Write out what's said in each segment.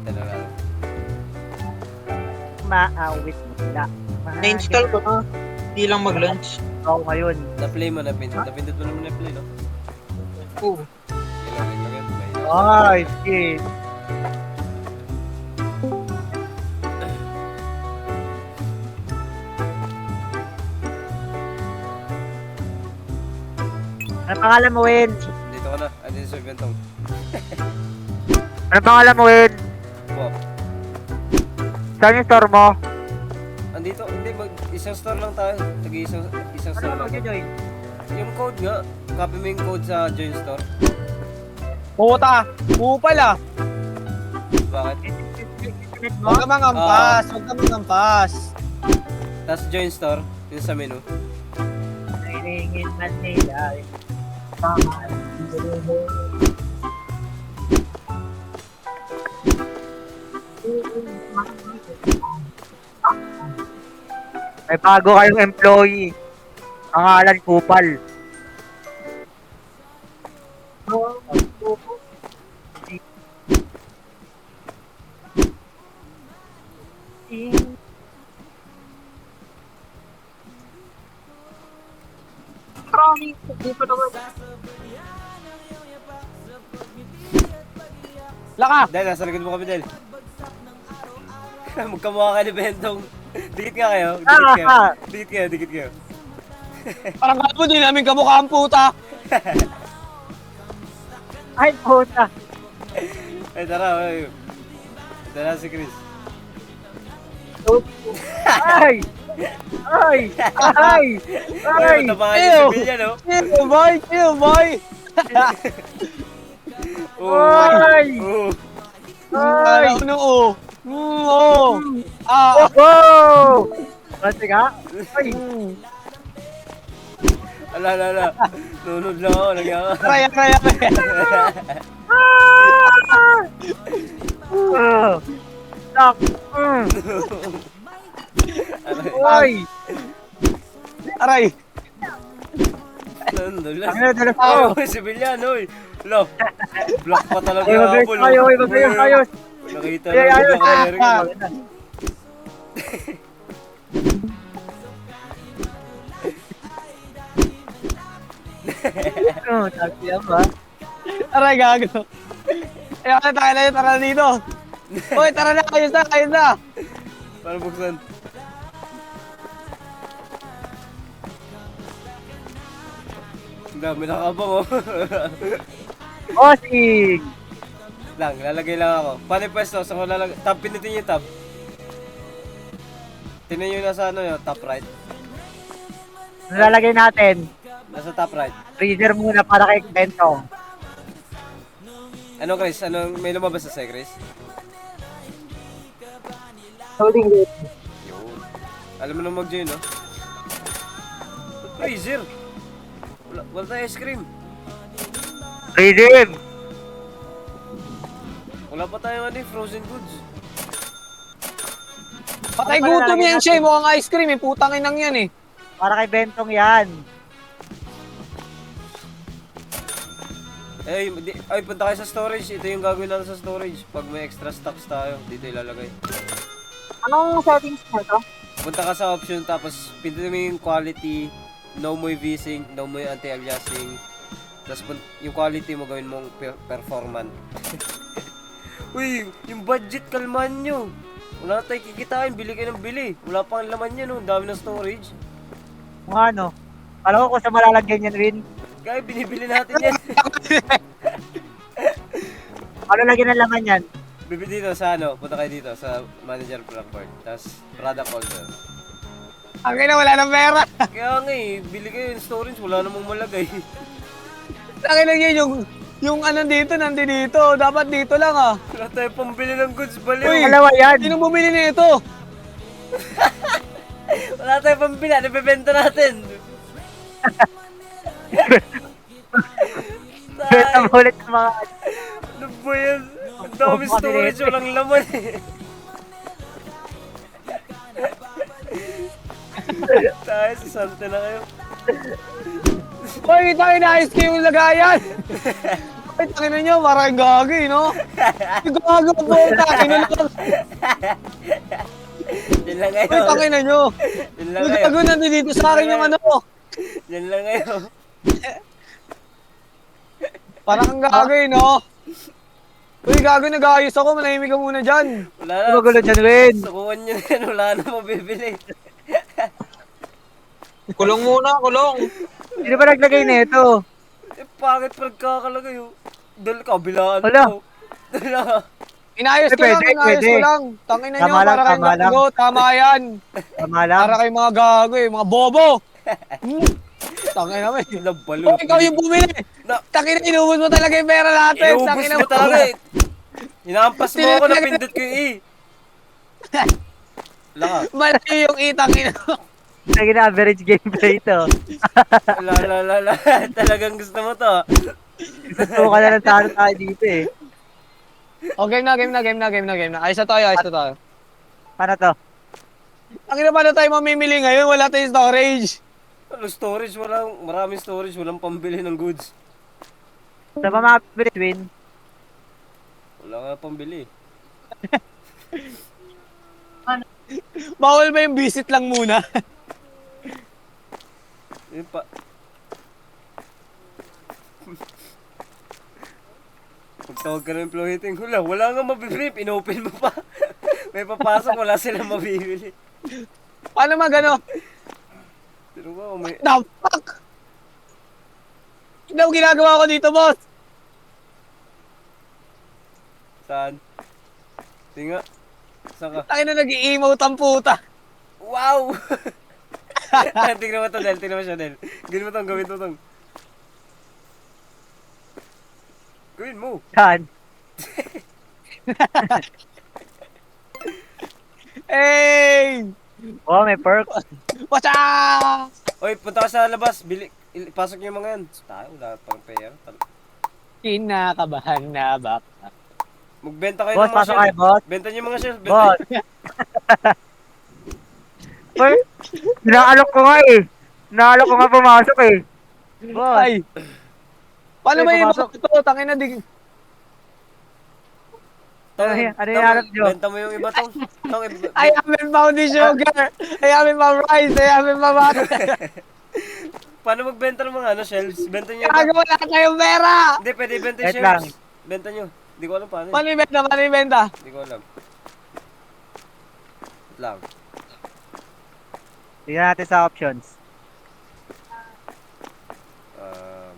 Dalawa lang. Maawit mo sila. Na-install ko na. Hindi lang mag-launch. Ako ngayon. Na-play mo, napindot mo naman na-play, no? Oo. Ilagay lang yan. Ay, shit. Ano pangalan mo, Win? Dito ka na. Andito sa bentong. Ano pangalan mo, Win? Wow. Saan yung store mo? Andito, hindi, isang store lang tayo. Isang Ano store mo lang. mag-join? Yung code nga, copy mo yung code sa join store. Puta! Upal ah! Bakit? Huwag ka mangampas! Huwag ka mangampas! Tapos join store, yung sa menu. Nairingin man nila. May bago kayong employee. Pangalan Kupal. Laka! Dahil, nasa likod mo kami, Del. Magkamukha kayo ni Bentong. Dikit nga kayo. Dikit kayo. Parang kapo din namin kamukha ang puta! Ay, puta. Ay, tara. Tara si Chris. Ay! Ay! Ay! Ay! Ay, tapangan niyo si Bill yan, no? Chill boy! Chill boy! Ay! Oo. Ay! Ano nung o? Oo! Ah! Wow! Kasi nga? Ay! Ala. Nunod lang ako. Nagyan ka. Kaya! Lock! Ay! Aray! Nunod lang. Ano, dalas ako? Ay, si Bill yan, oy. Lo. Block pa talaga Ay, mag-ayos habol, tayo, oh. ay, mag-ayos tayo. Nakita Ay, lang ayos. yung carrier ko. Oh, tabi yan ba? Aray, gago! Ayaw na tayo na yun, tara na dito! Uy, tara na! Ayos na! Para buksan. Ang dami nakabang, oh. Bossing! Lalagay lang ako. Paano yung pwesto? Saan ko lalagay? Tab, pinutin niyo yung tab. Tingnan nyo nasa ano yun, top right. Ano lalagay natin? Nasa top right. Freezer muna para kay Bentong. Ano, Chris? Ano, may lumabas sa Chris? Holding it. Yun. Alam mo na mag-join, no? Freezer! Wala tayo ice cream. Freezer! Wala pa tayong ano, frozen goods. Patay Ano pala gutom lalagay yan natin? siya, mukhang ice cream eh. Putang inang yan eh. Para kay Bentong yan. Ay, punta kayo sa storage. Ito yung gagawin natin sa storage. Pag may extra stocks tayo, dito ilalagay. Anong settings mo to? Punta ka sa option, tapos pindutin mo yung quality, no mo v-sync, no mo yung anti-aliasing. Tapos yung quality mo gawin mong performant. Uy, yung budget, kalman nyo. Wala na tayo kikitain, bili kayo ng bili. Wala pang laman yan, no? Dami ng storage. Kung ano? Alam ko kung saan malalagyan yan, Win. Kaya binibili natin yan. Ano lagyan ng laman yan? Bibili dito sa ano, punta kayo dito sa manager Blackboard. Tapos product order. Ang ina, wala ng pera. Kaya nga eh, bili kayo yung storage, wala namang malagay. Ang ina yun, yung ano dito, nandito. Dapat dito lang ah. Wala tayo pambili ng goods, baliw. Uy! Dalawa yan. Sinong bumili nito? Wala tayo pambili, ano bebenta natin? Benta mo ulit ng mga... Ano ba yan? Ang dami storage, walang laman eh. Tayo, sasante na kayo. Uy, tayo na ice cream yung lagayan. Ay, takinan nyo, parang gagi, no? Gago po, takinan lang. Yan lang Ay, ngayon. takinan nyo. Yan lang ngayon. Gago, nandito sa akin yung ano. Yan lang ngayon. Parang kang gagi, no? Uy, gago, nag-aayos ako. Manahimik ka muna dyan. Wala na. Magulo dyan, Win. Sukuan nyo na yan. Wala na mabibili. Kulong muna, kulong. Sino ba naglagay nito? Eh, bakit pagkakalagay oh? Dahil kabilaan Wala. ko. Dala. Inayos ko lang, Pwede, inayos pwede. ko lang. Tangina nyo, Tama lang, para kayong tama lang. gago. Tama yan. Tama lang. Para kayong mga gago eh, mga bobo. Tangina mo eh. Nabalo. Oh, ikaw yung bumili. Na, Tangina, inubos mo talaga yung pera natin. iubos Tangina mo talaga eh. Hinampas mo ako, napindot ko yung E. Wala ka. Mali yung itangina mo. Naging average gameplay ito. Wala. Talagang gusto mo to. Gusto ka na lang sana tayo dito eh. Oh, game na. Ayos na tayo, ayos na tayo. Paano to? Tangina, paano tayo mamimili ngayon? Wala tayong storage. Ano storage? Maraming storage. Walang pambili ng goods. Sa mga average, Win. Wala nga pambili. Bawal ba yung visit lang muna? Yun pa. Pagtawag ka ng employee ting, wala nga mabibili. Inopen mo pa. May papasok, wala silang mabibili. Paano magano? Pero ba, may... The fuck? Ano ginagawa ko dito, boss? Saan? Tinga. Saan ka? Tangina, nag-i-emote ang puta. Wow! Tingnan mo to, Del. Tingnan mo siya, Del. Gawin mo tong, gawin mo tong. Gawin mo. Saan? Hey! Oh, may perk. Watch out! Oy, punta ka sa labas. Pasok yung mga yan. Tayo, wala pang pera. Kinakabahan na ba? Magbenta kayo Boss, ng mga pasok kayo, boss. Benta niyo yung mga shelf. Boss. Uy, inaalok ko nga eh. Inaalok ko nga pumasok eh. Boss. Ay! Paano Ay, ba yung pumasok. ito? Tangina, di... Ano yung harap nyo? Benta mo yung iba tong. I haven't found the sugar! I haven't found rice! I haven't found water! Paano magbenta ng mga shelves? Benta niyo yung iba. Gago, wala kayong pera! Hindi, pwede benta yung Wait shelves. lang. Benta nyo. Hindi ko alam paano. Paano yung benta? Paano yung benta? Hindi ko alam. Wait lang. Tingnan natin sa options. Um,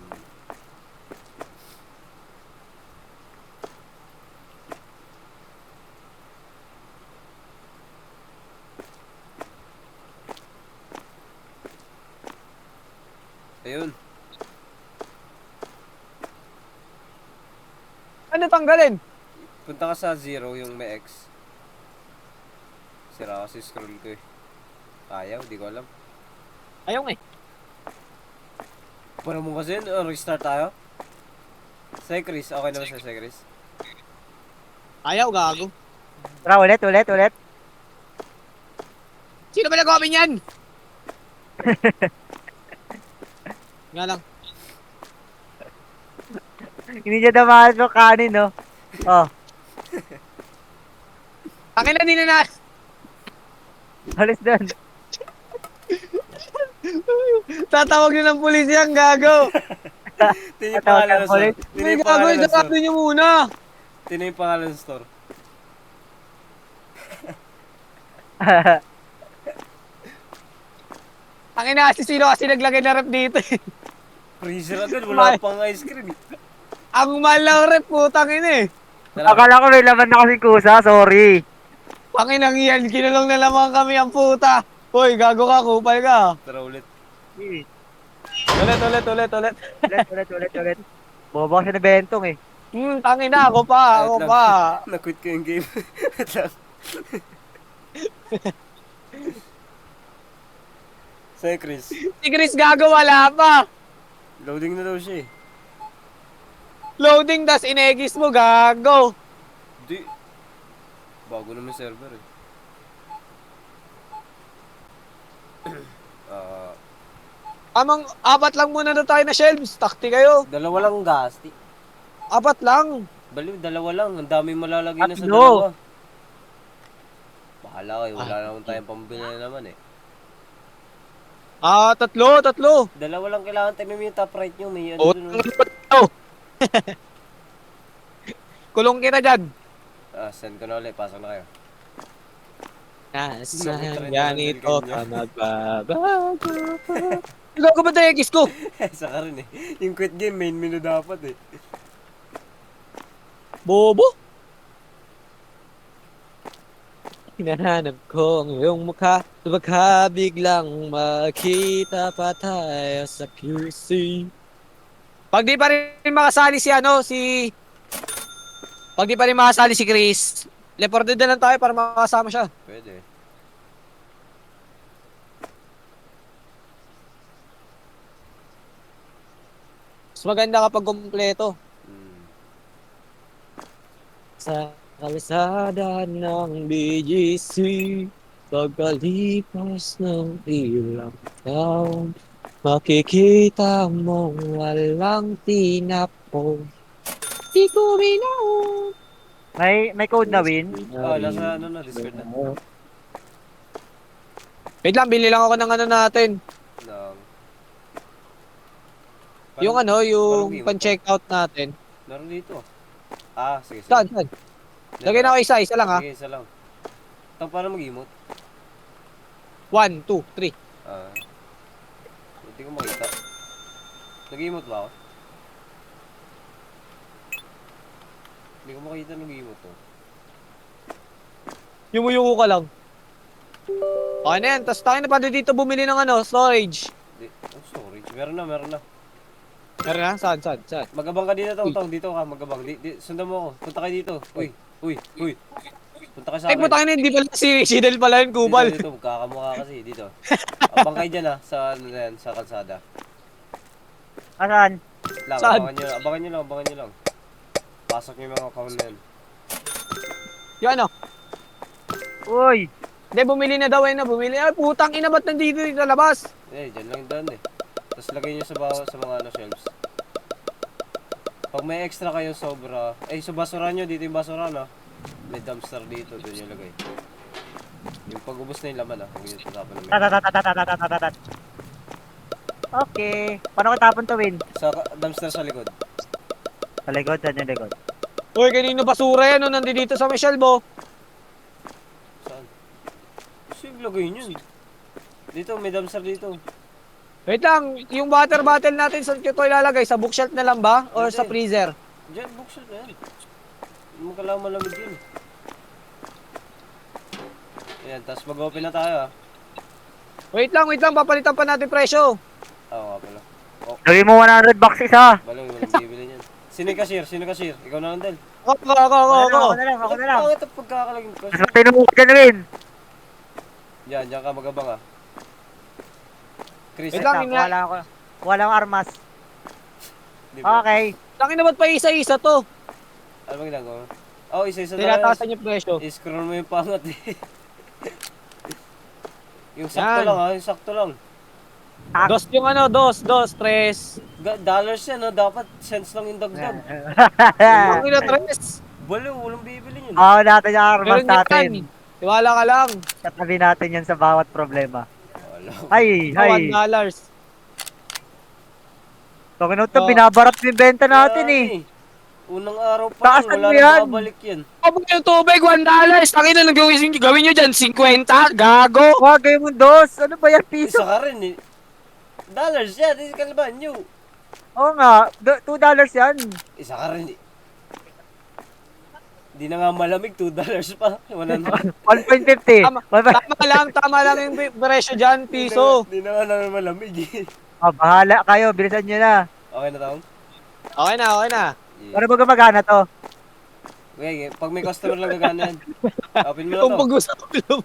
Ayun. Ano tanggalin? Punta ka sa 0 yung may X. Sira kasi scroll ko eh. Ayaw, di ko alam. Ayaw nga eh. Para mo kasi, restart tayo. Say Chris, okay naman sa Say Chris. Ayaw, gago. Tara, ulit. Sino ba nag-comment yan? Nga lang. Hindi niya damahan yung kanin, no? Oh, Akin na din na. alis doon. Tatawag nyo ng pulis yan, gago. Tingnan yung pangalan ng store. Ulit. Tingnan May yung gago, pangalan ng isarado store. nyo muna. Tingnan yung pangalan ng store. Akin na, sino kasi naglagay na rep dito eh. Freezer agad, wala pang ice cream eh. Ang mahal ng rep, putang ina eh. Tara, Akala ko may laman na kasing kusa, sorry. Pakinang yan, kinulong na lamang kami ang puta. Hoy, gago ka, kupal ka. tara ulit. Ulit. Bobo siya na bentong eh. Tangin na, ako pa. Wait lang. Na-quit ko yung game. Wait lang. Say Chris, Si Chris gago, wala pa. loading na daw siya eh. Loading, das inegis mo, gago. Di. Bago naman server eh. Amang, apat lang muna na tayo na shelves. Takti kayo. Dalawa lang gasti. Apat lang. Baliw, dalawa lang. Ang daming malalagay na sa Tatlo. dalawa. Bahala kayo, wala Ah. naman tayong pambili na naman eh. Tatlo. Dalawa lang kailangan. Tignan mo yung top right nyo. May ano O, dun. kulong kita dyan. Send ko na ulit. Pasok na kayo. Nasaan Nakita ganito rin ka naman magbabago? Gago ba tayo kiss ko? Saka rin eh. Yung quit game, main menu dapat eh. Bobo? Hinahanap ko ang iyong mukha. Baka biglang makita pa tayo sa QC. Pag di pa rin makasali si Pag di pa rin makasali si Chris, leported na lang tayo para makasama siya. Pwede. Mas maganda kapag kumpleto. Hmm. Sa kalsada ng BGC, pagkalipas ng ilang taon, makikita mong walang tinapon. Di ko binaon. May code na win. Nasa ano na, Discord na. Wait lang, bili lang ako ng ano natin. Ng... Yung parang yung game pan-check out natin. Meron dito. Sige. Saan? Lagay na ako isa lang ha. Sige, isa lang. Ito, paano mag-emote? 1, 2, 3. Hindi ko makita. Nag-emote ba ako? Hindi ko makita nag-emote to. Yumuko ka lang. Okay na yan, tapos tayo na pa dito bumili ng storage. Storage. Meron na. Meron na? Saan? Magabang ka dito, Tong. Dito ka, magabang. Sundan mo ako. Punta kayo dito. Uy. Punta ka sa Ay, akin. puta ka na, hindi pala si Del pala yun, Kubal. Dito, magkakamukha kasi. Dito. Abang kayo dyan sa ano na yan, sa kalsada. Asan? Lang, Saan? abangan nyo lang. Pasok nyo yung mga account na yan. Yung Uy! Hindi, bumili na daw bumili. Ay, putang ina, ba't nandito sa labas? Dyan lang yung daan eh. Tapos lagay nyo sa mga shelves. Pag may extra kayo sobra, sa basura nyo, dito yung basura na. May dumpster dito, doon yung lagay. Yung pag-ubos na yung laman huwag nyo tatapan na may. Tatatatatatatatat. Okay. Paano ko tapon to win? Sa dumpster sa likod. Sa likod, saan yung likod? Uy, kanino basura yan, nandito sa Michelle, bo. Saan? Sige, lagay nyo. Dito, may dumpster dito. Wait lang, yung water bottle natin, saan ko ito ilalagay? Sa bookshelf na lang ba? Or Hindi. sa freezer? Diyan, buksan na yan. Hindi mo kailangan malamig yun. Ayan, tapos mag-open na tayo Wait lang, papalitan pa natin presyo. nga pala. Lagay mo 100 bucks isa. Walang bibili niyan. Sino yung cashier? Ikaw na lang, Del. Ako. Ako na lang. Bakit ang pagkakalagin ko? Mas tinumukod ka na win. Diyan ka magabang Chris, Wait lang, Walang armas. di ba? Okay. Tangin na ba't pa isa-isa to? Ano bang ginagawa? Isa-isa na lang. Tinatasan yung presyo. I-scroll mo yung pangat eh. Yung sakto Yan. lang yung sakto lang. Dos yung dos, tres. Dollars yan dapat cents lang yung dagdag. Ang ina, tres. Baliw, walang bibili yun. Natin yung armas Meron natin. yan. Tiwala ka lang. Katabi natin yan sa bawat problema. Wala. Ay. $1. Tungin to, binabarat yung benta natin eh. Unang araw pa Taasan wala mo yan. na babalik yan. Kapag yung tubig, $1. Tangin na, gawin nyo dyan, 50. Gago. Wag mo dos. Ano ba yan, piso? Isa ka rin eh. Dollars yan, hindi ka naman nyo. Oo nga, $2 yan. Isa ka rin eh. Hindi na nga malamig, $2 pa. Wala na. 1.50. Tama lang yung presyo dyan, piso. Hindi na nga namin malamig eh. Bahala kayo, bilisan nyo na. Okay na taong? Okay na. Yeah. Para ba gumagana to? Okay, pag may customer lang gagana yan. Open mo na Kung to. pag-usap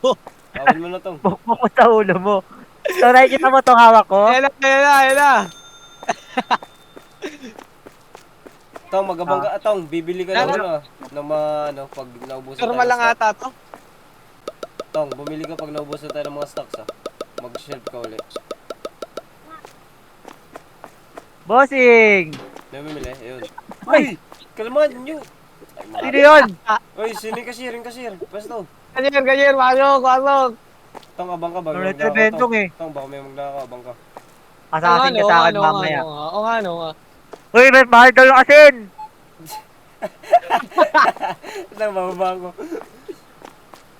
mo. Open mo na tong. Bukbuk ko sa ulo mo. So, nakikita mo tong hawak ko? Ayan na. Tong, magabang ka. Tong, bibili ka ng ng mga pag naubusan tayo Normal ng lang stock. ata to. Tong, bumili ka pag naubusan tayo ng mga stocks Mag-shelf ka ulit. Bossing! May bumili, ayun. Ay! Kalmahan nyo. Sino yun? Uy, sino yung cashier? Yung cashier. Pwesto. Ganyan, pasok. Tong, abang ka ba? Ulit May na bentong eh. Tong, baka may magnakaw. Abang ka. Asasin ka sa akin mamaya. Oo nga. Uy, mas mahal daw yung asin. Nang bababa ko.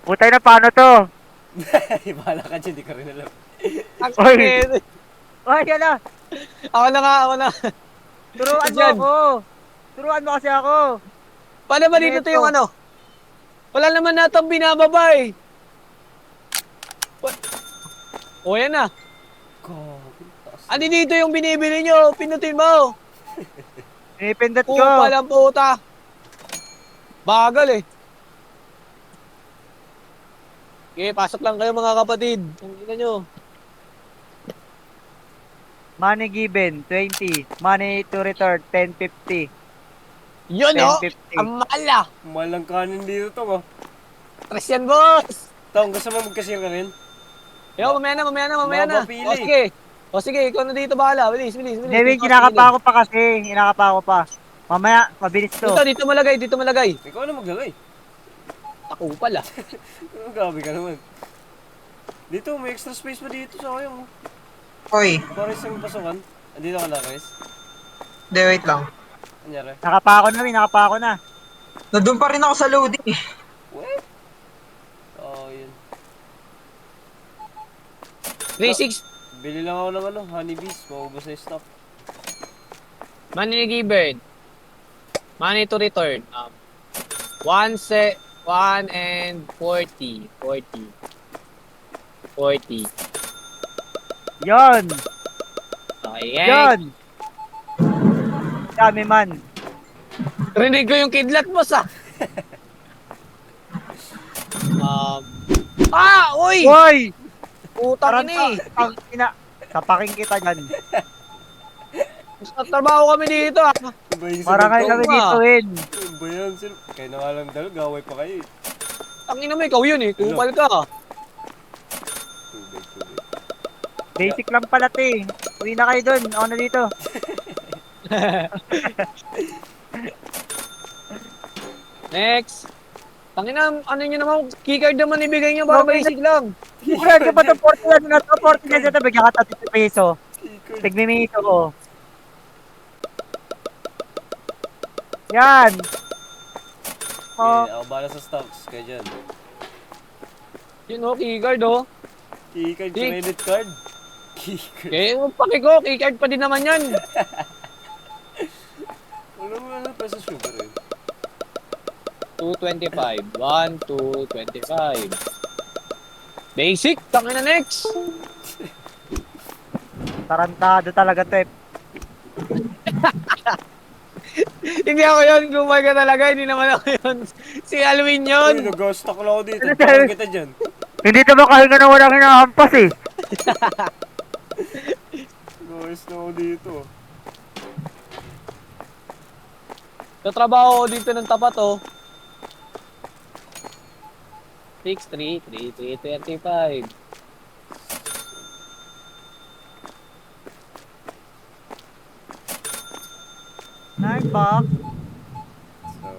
Putay na, paano to? Bahala ka dyan, di ko rin alam. Oy. Uy, yan na. Ako na. Turuan mo Dyan. ako. Turuan mo kasi ako. Paano ba dito Ito. yung ano? Wala naman natang binababa eh. O yan na. Gagi, taas. Ano dito yung binibili nyo? Pinutin mo. Pinipindot ko. Palang puta. Bagal eh. Okay, pasok lang kayo mga kapatid. Ang ina nyo. Money given, 20. Money to return, 10.50. Yun o. 10.50. Ang mahal ah. Malang kanin dito, Tong, oh. Tres yan boss. Tong, gusto mo mag-cashier ka rin? Yo, mamaya na. Baka pili. O sige, ikaw na dito bahala. Bilis. Hindi, kinakapa ko pa kasi. Kinakapa ko pa. Mamaya, mabilis to. Dito malagay. Ikaw na maglagay. Ako pala. Grabe ka naman. Dito, may extra space pa dito sa kayong. Hoy, Para isang pasukan. Andito ka na, Chris. de wait lang. Anyari? Nakapa ko na. Nandun pa rin ako sa loading eh. What? Oh, yun. 3-6. Bili lang ako ng honeybees. Maubos na yung stock. Money given. Money to return. 1 and 40. 40. Yon. Okay, Yon. Dami man. Rinig ko yung kidlat mo sa. Uy! Hoy! Putang ina eh. Ang ina. Sapaking kita dyan. Trabaho kami dito ah. Iba yung Para kayo kami dito win. Iba yan, sir. Kaya na nga lang dalaw, gaway pa kayo eh. Ang ina mo, ikaw yun eh. Kupal ka. Tubig. Basic lang pala te. Uwi na kayo dun. Ako na dito. Next. Tangina, ano nyo naman, keycard naman ibigay nyo para Okay. basic lang. Wala ka ba ito? 40 na to. 40 na ito. Bigyan ka 30 peso. Tigmimito ko. Yan. Oh, Ako bala sa stocks, kaya dyan. Yun o, keycard o. Keycard, Di- credit card. Keycard. Eh, paki ko, keycard pa din naman yan. Wala mo na pa sa sugar eh. 225. 1, 2, 25. Basic, tangina next. tarantado talaga to eh. Hindi ako yun, kumay ka talaga, hindi naman ako yun. Si Alwin Uy, yun. nag-stock lang ako dito. Parang kita dyan. Hindi to makahinga na walang hinahampas eh. Nag-stock ako dito. Tatrabaho ko dito ng tapat oh. 6, 3, 3, 3, 35. Nice box. So,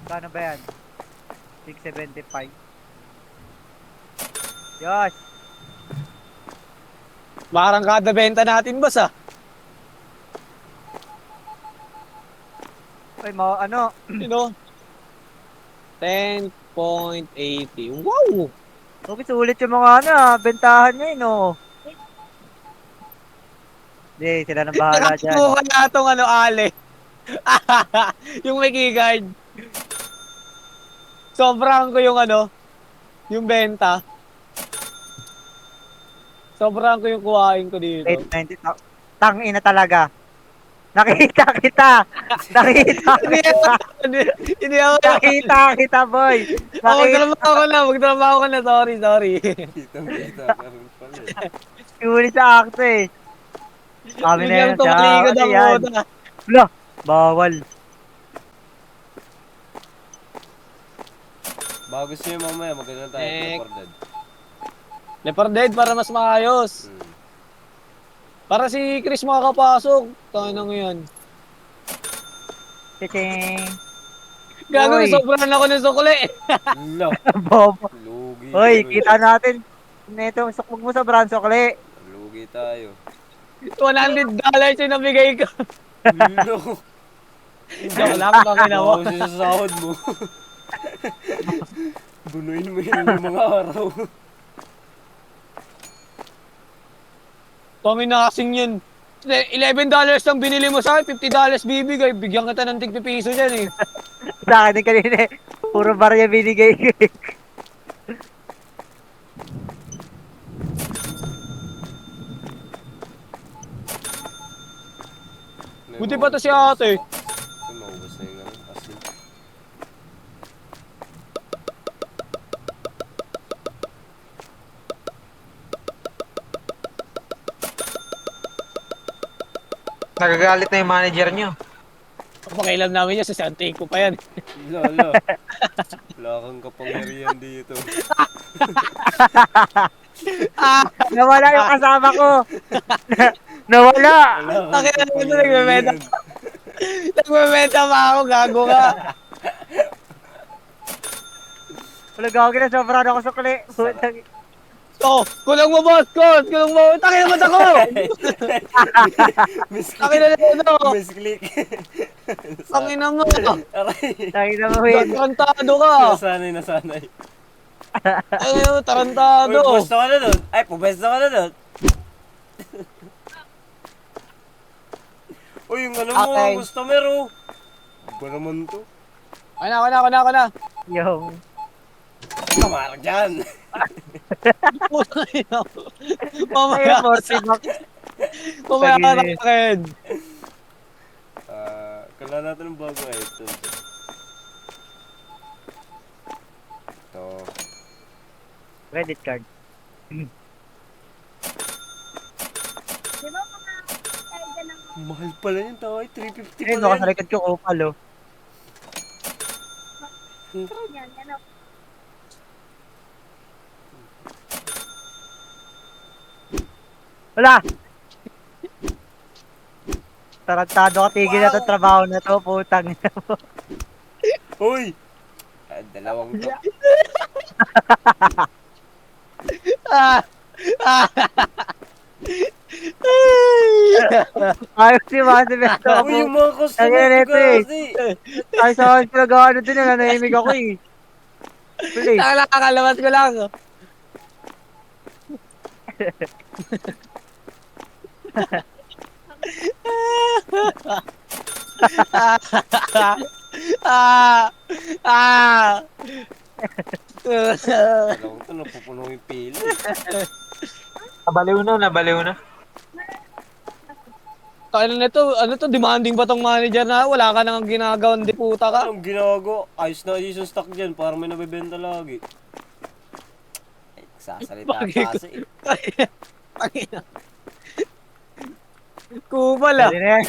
Kano ba yan? 675. Yos. Parang kada benta natin boss ah. Uy, ano? You know? 10.80. Wow! Okay, sulit yung mga bentahan niya no. Hindi, sila nang bahala dyan. Nakakuha na itong ano, Ale. Yung may keycard. Sobrang ko yung ano, yung benta. Sobrang ko yung kuhain ko dito. 890. Tangina talaga. Nakita kita. Nakita Hindi kita. hindi ako. Nakita kita, boy. Magtrabaho ka na. Sorry. kitang-kita ka rin pala eh. Sulit sa akto eh. Kami na yun. tumalikod ang Yan. moda. Wala. Bawal. Baka gusto nyo mamaya, maganda tayo. Next. Leopard. Leopard Dead para mas maayos. Para si Chris makakapasok. Tayo na ngayon. Ching. Gago, Uy. sobrang ako ng sukli. Lo. Bobo. Lugi Hoy, tuloy. kita natin. Neto, sukmog mo sa branso, kali. Lugi tayo. $100 yung nabigay ko. Lo. Joke lang, pakina mo. Bawas sa sahod mo. Bunuin mo yun yung mga araw. Kami na kasing yun. $11 lang binili mo sa akin, $50 bibigay. Bigyan kita ng tig-piso dyan eh. Sa akin din kanina eh. Puro barya binigay ko eh. Buti pa to si ate. Ay, maubos na yung asin. Nagagalit na yung manager nyo. Pakailam namin yan, sa take ko pa yan. Lolo. Wala kang kapangyarihan dito. Nawala yung kasama ko. Nawala. Wala kang Bakit ano ito, kapangyarihan. Nagmementa pa ako, gago ka. Wala gagawin na sobrang ako sa kuli. Putang. Oh, kulong mo boss ko, kulong mo. Takin naman ako. Takin na ito. Misclick. Takin naman. Aray. Tayo na mo yun. Tarantado ka. Nasanay, nasanay. Ay, Uy, tarantado. pwesto ka na doon. Ay, pumwesto ka na doon. Uy, yung ano mo, Okay. customer oh. Ba naman to? Ako na. Yung. Kamarag dyan. Putang ina. Ay, Mamaya ka 40 bucks. Mamaya ka Sige. akin. Kailangan natin ng bago item. Ito. Credit card. Mahal pala yun, tawag. 350 Eh, pala baka yan. sa likod ko opal oh. Wala! Tarantado ka, tigil na to trabaho na to, putang ina mo. Uy! Dalawang to. Ah! Ah! Ayos si Manny Beto. Uy, yung mga customer Kaya ko neto eh. kasi. Ay, sa akin pinag-ano din na, nanahimik ako eh. Please. Nakakalabas ko lang. Ah! Ah! Dalawang to, napupuno yung pila. Nabaliw na. Ano na to, demanding pa tong manager na wala ka nang ginagawan di puta ka. Anong ginagawa? Ayos na ayos yung stock dyan, para may nabibenta lagi. Ay, sasalita Bakit? kasi eh. Pangina. Kupal ah. Pwede na yan.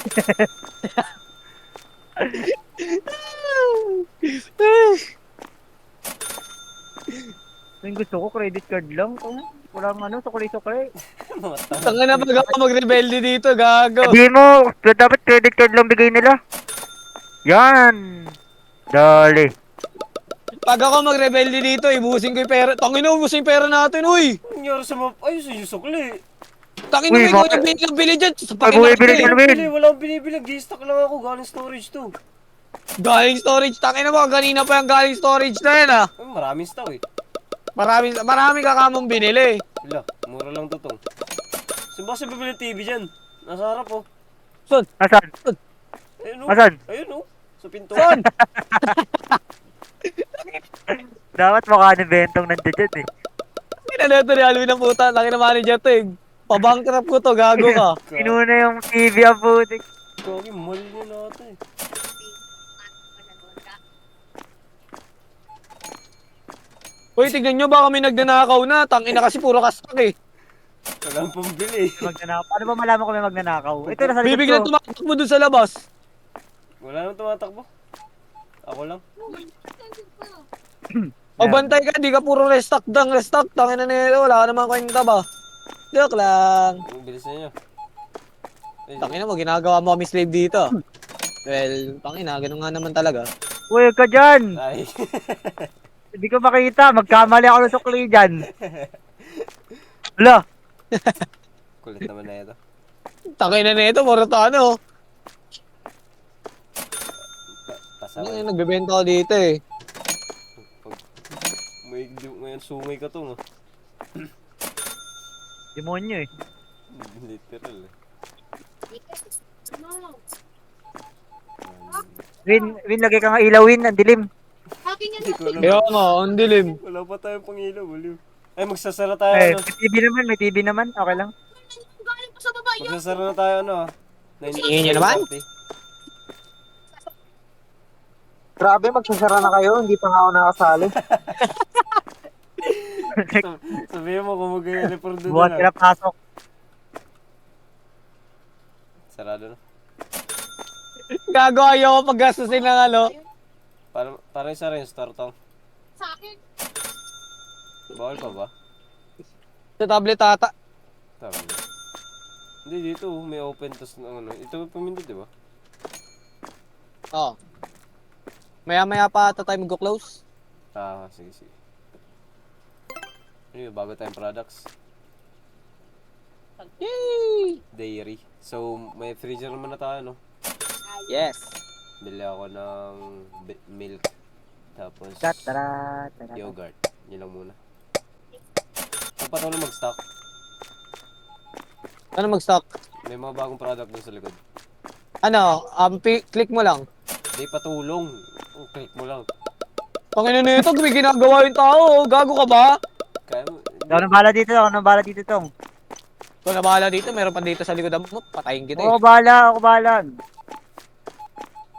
Yung gusto ko, credit card lang. Walang ano, sukli-sukli. Tanga na pag ako magrebelde dito, gago. Sabi mo, dapat credit card lang bigay nila. Yan. Dali. Pag ako magrebelde dito, ibusin ko yung pera. Tangina, ubusin yung pera natin, uy. Nangyari sa map, ayos yung sukli. Tangina, Uy, may ikaw bakit? yung bili dyan. Sa Ay, bumibili pakinarte. ka naman. Bili, walang binibili, gi-stock lang ako, galing storage to. Galing storage. Tangina mo, kanina pa yung galing storage na yan ah. Ay, maraming stock eh. Marami ka kamong binili. Wala, mura lang to tong. Saan ba kasi bibili TV dyan? Nasa harap oh. Asan? Ayun oh. Asan? Ayun oh. Sa pinto. Son! Dapat mukha ni Bentong nandiyan dyan eh. Kinala ito ni Alvin ng puta. Laki na manager to eh. Pabankrupt ko to, gago ka. Inuna yung TV ang putik. Kagi, mahal niya natin eh. Uy, tignan nyo baka may nagnanakaw na. Tangina kasi puro kastak eh. Walang pambili. Magnanakaw. Paano ba malaman ko may magnanakaw? Ito nasa likod Bibiglan ko. tumatakbo dun sa labas. Wala nang tumatakbo. Ako lang. Magbantay ka, di ka puro restock dang restock. Tangina nito, wala ka naman kwenta ba? Joke lang. Ang bilis niya. Ay, Tangina mo, ginagawa mo kami slave dito. Well, tangina, ganun nga naman talaga. Uy, huwag ka dyan. Ay. Hindi ko makita. Magkamali ako ng sukli dyan. Wala. Kulit naman na ito. Tangina na ito, Moratano. Ano Pasaway. yung nagbebenta ko dito eh. Pag may sungay ka to, no? Demonyo eh. Literal eh. Win, lagay ka nga ilaw, Win. Ang dilim. Hindi ko alam. Kaya nga, ang dilim. Wala pa tayong pangilaw, baliw. Ay, magsasara tayo, Eh, ano? may TV naman, may TV naman. Okay lang. Magsasara na tayo, ano, ah. Tingin niyo naman? 9:30. Grabe, magsasara na kayo. Hindi pa nga ako nakasali. Sabihin mo kung mag-teleport doon Buhat na. sila pasok. Sarado na. Gago, ayaw ko paggastusin ng ano. Para isa rin, store tong. Sa akin. Bawal pa ba? Sa tablet ata. Tama. Hindi, dito, may open tas na ano. Ito pamindot, di ba? Oo. Maya-maya pa ata tayo mag-close. Ah, sige. Ano yun, bago tayong products. Yay! Dairy. So, may freezer naman na tayo, no? Yes. Bili ako ng milk. Tapos, Tara. yogurt. Yun lang muna. Kung pa na mag-stock, Ano mag-stock? may mga bagong product dun sa likod. Ano, click mo lang. Di patulong. Oh, click mo lang. Panginoon nito, may ginagawa yung tao. Gago ka ba? Kaya mo. Ako nang bahala dito, Tong. Kung nabahala dito, meron pa dito sa likod mo. Patayin kita eh. Ako bahala.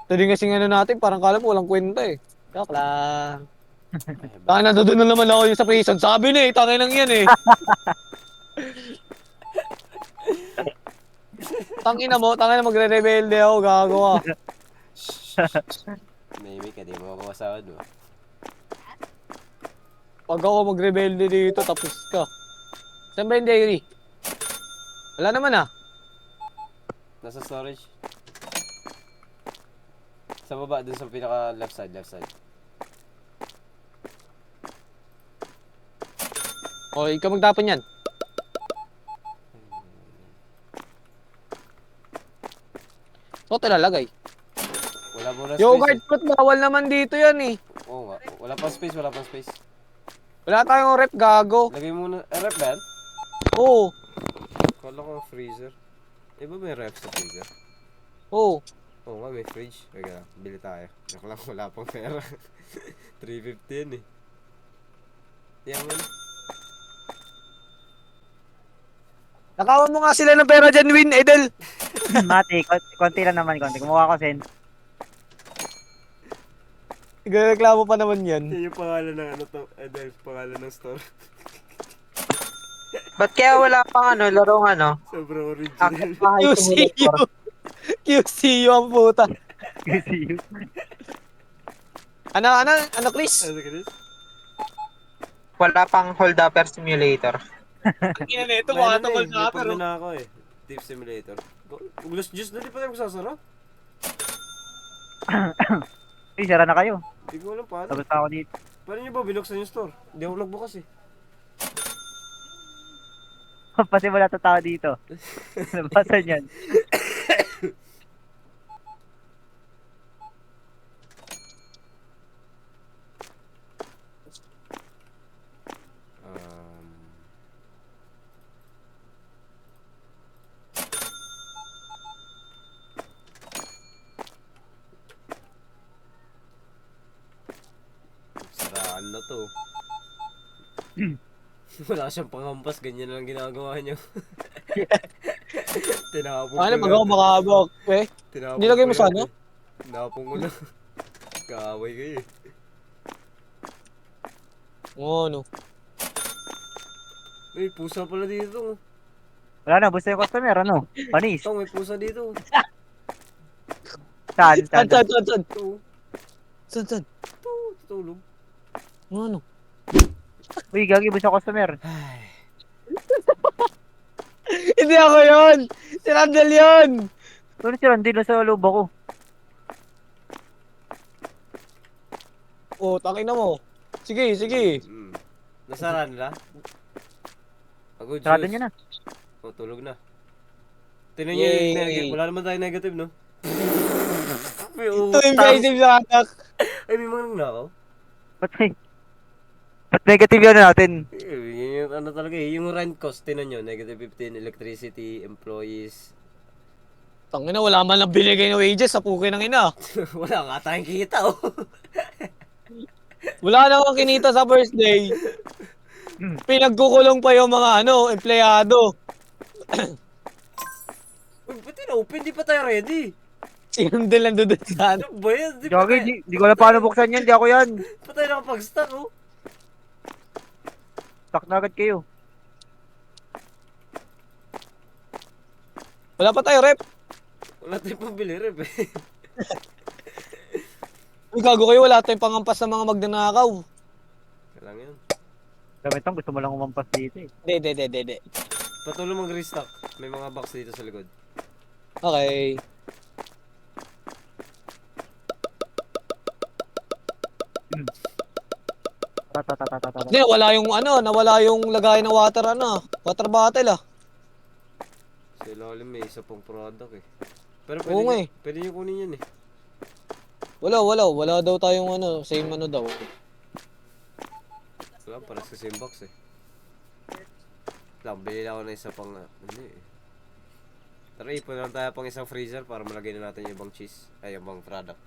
Ito din kasing ano natin, parang kala mo walang kwenta eh. Joke lang. Ay, Tangin na, doon na naman ako yung sa prison. Sabi na eh, tangin lang yan eh. Tangin na magre-rebelde ako, gago ka. Maybe ka, di mo makawasawa doon. Pag ako magrebelde dito, tapos ka. Saan ba yung diary? Wala naman ah. Nasa storage. Sa baba, dun sa pinaka left side. O, ikaw magtapon yan. So, tilalagay. Wala mo na space. Yogurt fruit, bawal naman dito yan eh. Oo nga. Wala pang space. Wala tayong rep, gago. Lagay mo na. Ref ba yan? Oo, Kala ko freezer. Eh ba may ref sa freezer? oo. Oo nga, may fridge. Teka, bili tayo. Joke lang, wala pang pera. 350 yan eh. Yan man. Nakawan mo nga sila ng pera dyan, Win, Edel. Mati, konti lang naman, konti. Kumuha ko sen. Nagreklamo pa naman yan. Yan yung pangalan ng ano to. Adel, pangalan ng store. Ba't kaya wala pang ano, larong ano? Sobrang original. Akit bahay QCU. simulator. QCU ang puta. QCU. Ano, Chris? Ano ka Chris? Wala pang hold upper simulator. Ina na ito, May mga ano tamal eh, na may pero. pagod na ako eh. Tip simulator. Uglos juice na di pa tayo magsasara? Uy, sara na kayo. Hindi ko alam paano. Tapos ako dito. Paano nyo ba binuksan yung store? Hindi ako nagbukas eh. Pati wala to tao dito. Labasan yan. Saraan na to. Wala siyang panghampas, ganyan lang ginagawa niyo. Tinapong Ano, ko mag ako lang. makabok. Eh, Tinapong nilagay ko mo sa yan ano? eh. Tinapong ko lang. Kaaway kayo eh. ano. Uy, pusa pala dito. Wala na, gusto yung customer, ano? Panis. Ito, may pusa dito. Saan? Saan? Ito, Saan? tutulog. Ano? Uy, gagi, gusto yung customer. Hindi ako yun! Si Randall yun! Ano si Randil sa loob ako? Oh, tangin na mo. Sige, sige. Nasara nila? Ako, Sarado Diyos. niya na. O, tulog na. Tingnan niyo yung negative. Yay! Wala naman tayo negative, no? May Ito yung utang. basic sa anak. Ay, may mga nangnakaw. Ba't negative yan natin? Yun yung ano talaga eh. Yung rent cost, tingnan nyo. Negative 15, electricity, employees. Tangin na, wala man lang binigay ng wages sa pukin ng ina. Wala nga tayong kita, oh. Wala na akong kinita sa first day. Pinagkukulong pa yung mga empleyado. Uy, ba't open? Di pa tayo ready. Sinundin lang doon sa Ano ba yan? Di pa Gagi, tayo, di ko alam paano buksan yan. Di ako yan. pa tayo nakapag-stock, oh. Stuck na agad kayo. Wala pa tayo, rep. Wala tayong pambili, rep, eh. Uy, gago kayo, wala tayong pangampas sa mga magnanakaw. Kailangan yun. Gamitang gusto mo lang umampas dito eh. De. Patuloy mag-restock. May mga box dito sa likod. Okay. Tatatatatatat. Hindi, nawala yung lagay ng water bottle Sa ilalim may isa pang product, eh. Pero Oo nga, eh. pwede nyo kunin yun, eh. Wala daw tayong same daw. Wala, paras kasi yung box, eh. Lang, bili lang ako ng isa pang, eh. Tara, ipon lang tayo pang isang freezer para malagay na natin yung ibang cheese. Ay, yung ibang product.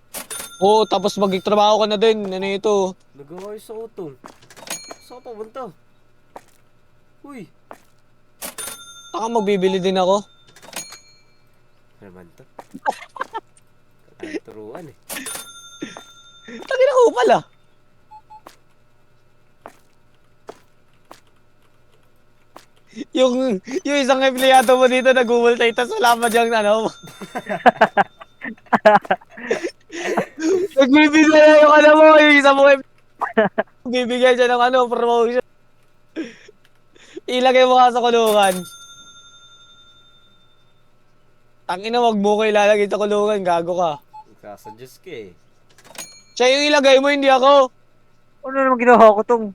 Oo, tapos magtrabaho ka na din. Ano ito? Nag-aayos sa utong. Saan ka papunta? Uy! Taka magbibili din ako. Ano naman to? Kailangan turuan, eh. Tangin ako pala. Yung isang empleyado mo dito nag-multi, tapos wala pa diyang nagbibigay na yung yung isa mo bibigyan siya ng promotion. Ilagay mo ka sa kulungan. Tangin na, wag mo ko ilalagay sa kulungan, gago ka. Kasadyos ka, eh. Siya yung ilagay mo, hindi ako. Ano naman ginawa ko tong?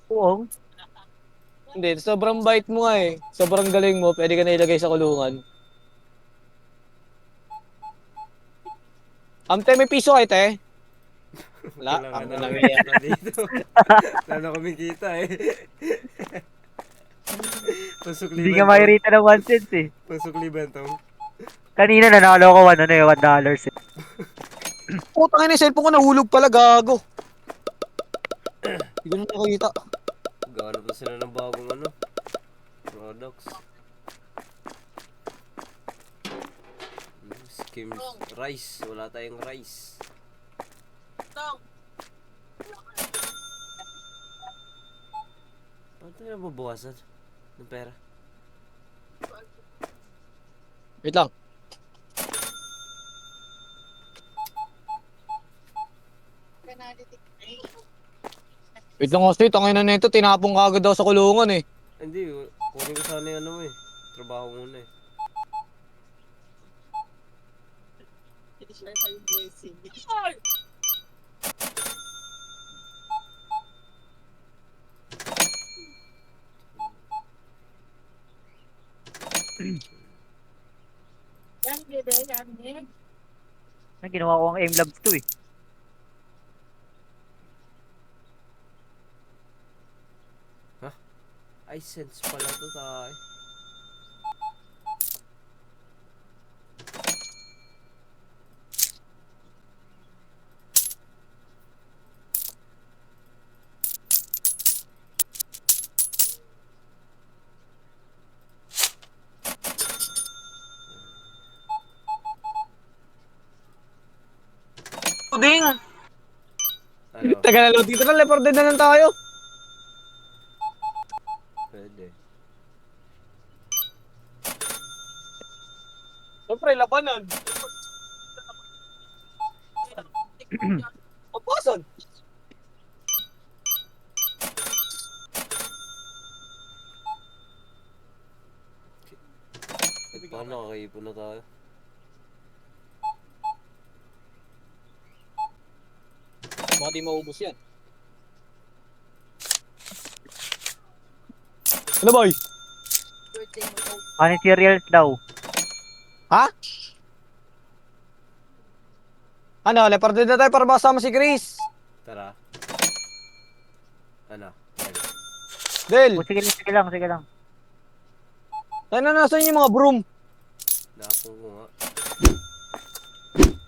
Uong? Hindi, sobrang bait mo nga eh. Sobrang galing mo, pwede ka na ilagay sa kulungan. Amte, may piso kayo, te? Wala, Kailangan ang namin nangyayari. kita dito. Lalo kami kita, eh. Hindi ka makirita ng 1 cent eh. Pasukliban tong. Kanina nanalo ko $1 eh. Putang ina, yung cellphone ko nahulog pala, gago. Hindi ko na nakakita. Gaano pa sila ng bagong products. Skim rice. Wala tayong rice. Paano tayo mabawasan ng pera? Wait lang. Wait lang kasi, tangina na ito, tinapong ka agad daw sa kulungan eh. Hindi, kunin ko sana yung mo, eh. Trabaho muna, eh. Ginawa ko ang aim labs to eh. iSense pala to tayo. Puding! Ano? Taga na lang dito, teleported na lang tayo. Pwede. Siyempre, labanan. Papasan. Paano kakaipon na tayo? Baka di maubos yan. Ano boy? Ano cereals daw? Ha? Ano, leopard na tayo para makasama si Chris. Tara. Ano? Del, Oh, sige lang, sige lang. tayo na nasan yung mga broom? Napo ko nga.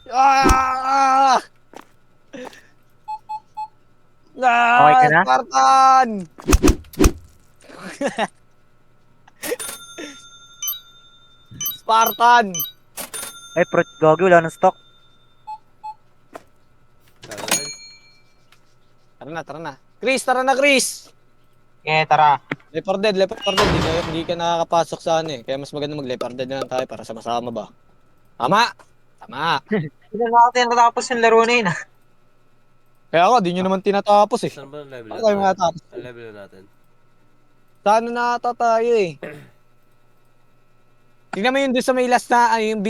Ah! Okay ka na? Spartan! Spartan! Ay, gagi, wala ng stock. Tara na. Tara na. Chris, tara na Chris! Tara. Leopard Dead. Hindi ka nakakapasok sa ano eh. Kaya mas maganda mag-Leopard Dead na lang tayo para sama-sama ba? Tama! Hindi na natin natapos yung laro na yun ah. Kaya ako, di nyo naman tinatapos eh. Saan ba ang level Ano na tayo tayo? matapos? Ang level na natin? Saan na ata tayo eh? Tingnan mo yung doon sa may last na, yung